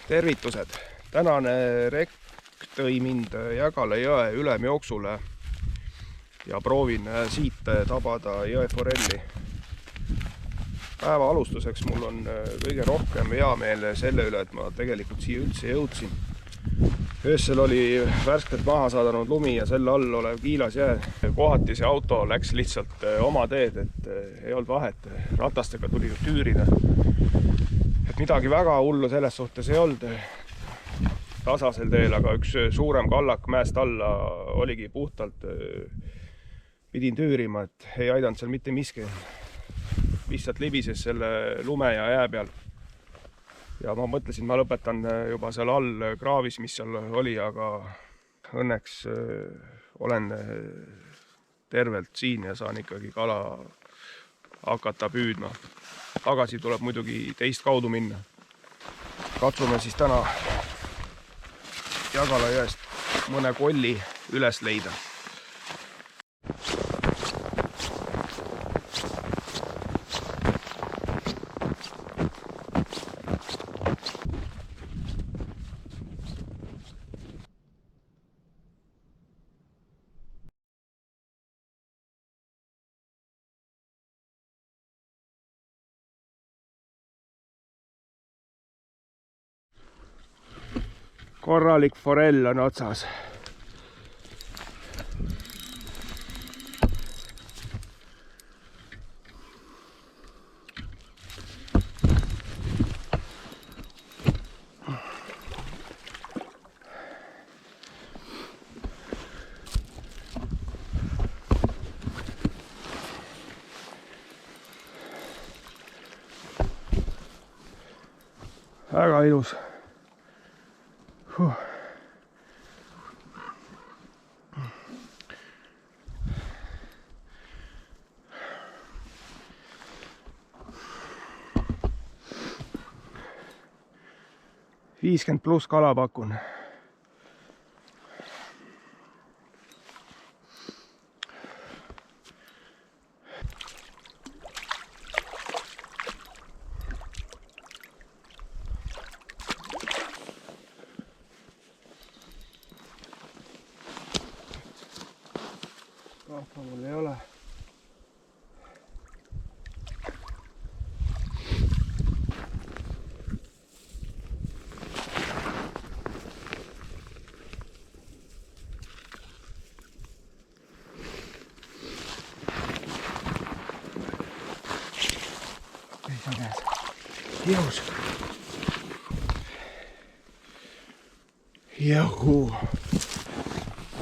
Tervitused! Tänane rekk tõi mind Jägala jõe ülemjooksule ja proovin siit tabada jõeforelli. Päeva alustuseks mul on kõige rohkem heameel selle üle, et ma tegelikult siia üldse jõudsin. Öösel oli värskelt maha saadanud lumi ja selle all olev kiilas jää. Kohati see auto läks lihtsalt oma teed, et ei olnud vahet. Ratastega tuli tüürida. Et midagi väga hullu selles suhtes ei olnud tasasel teel, aga üks suurem kallak mäest alla oligi puhtalt. Pidin tüürima, et ei aidanud seal mitte miski. Lihtsalt libises selle lume ja jää peal. Ja ma mõtlesin, ma lõpetan juba seal all kraavis, mis seal oli, aga õnneks olen tervelt siin ja saan ikkagi kala hakata püüdma. Tagasi tuleb muidugi teist kaudu minna. Katsume siis täna Jägala jõest mõne kolli üles leida. Korralik forell on otsas. Väga ilus. 50+ kala pakun. Kahva mul ei ole. Jõus. Juhu.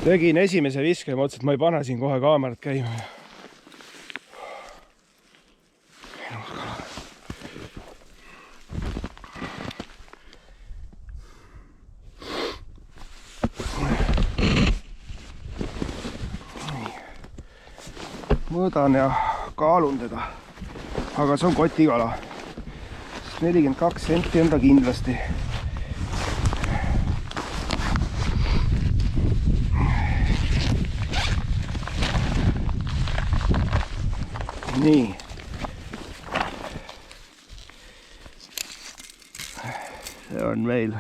Tegin esimese viske ja mõtlesin, et ma ei pane siin kohe kaamerat käima. Mõõdan ja kaalun teda, aga see on kotikala. 42 senti on ta kindlasti. Nii. See on meil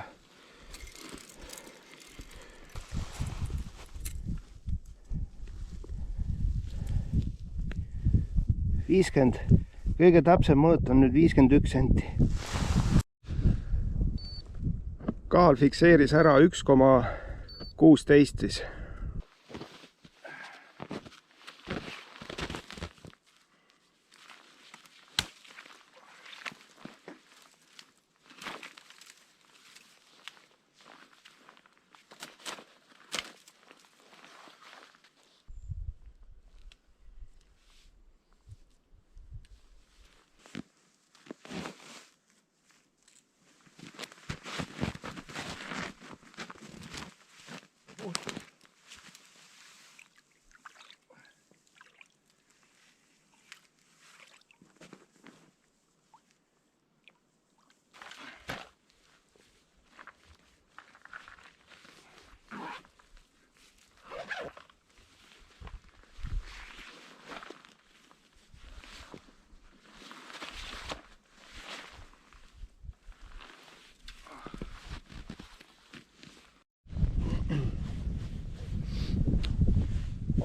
50. Kõige täpsem mõõt on nüüd 51 senti. Kahal fikseeris ära 1,16 siis.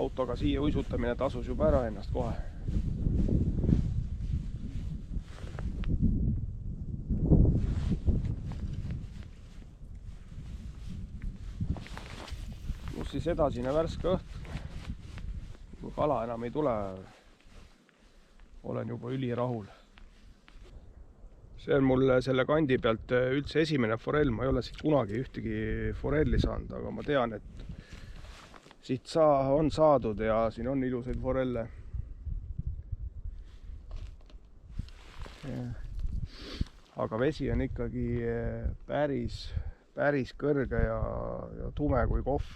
autoga siia uisutamine tasus juba ära ennast kohe. Kus siis edasine värske õht, kui kala enam ei tule, olen juba ülirahul. See on mul selle kandi pealt üldse esimene forell, ma ei ole siit kunagi ühtegi forelli saanud, aga ma tean, et siit on saadud ja siin on ilusaid forelle. Aga vesi on ikkagi päris kõrge ja tume kui kohv.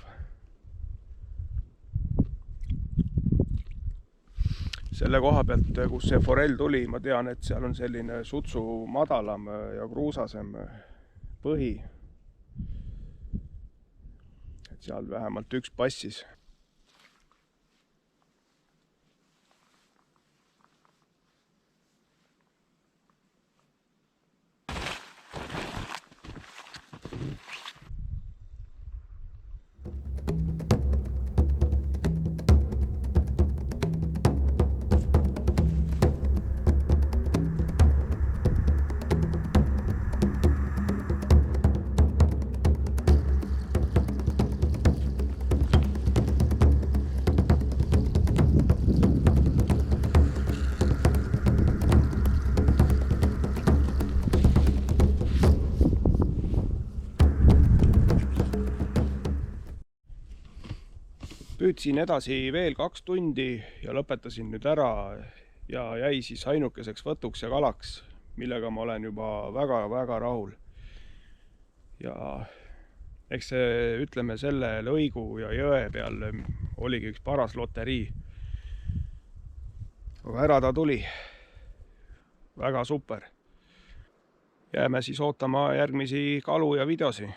Selle koha pealt, kus see forell tuli, ma tean, et seal on selline sutsu madalam ja kruusasem põhi. Et seal vähemalt üks passis. Püüdsin edasi veel 2 tundi ja lõpetasin nüüd ära ja jäi siis ainukeseks võtuks ja kalaks, millega ma olen juba väga rahul. Ja eks see, ütleme, selle lõigu ja jõe peal oligi üks paras loterii. Aga ära ta tuli. Väga super. Jääme siis ootama järgmisi kalu ja videosi.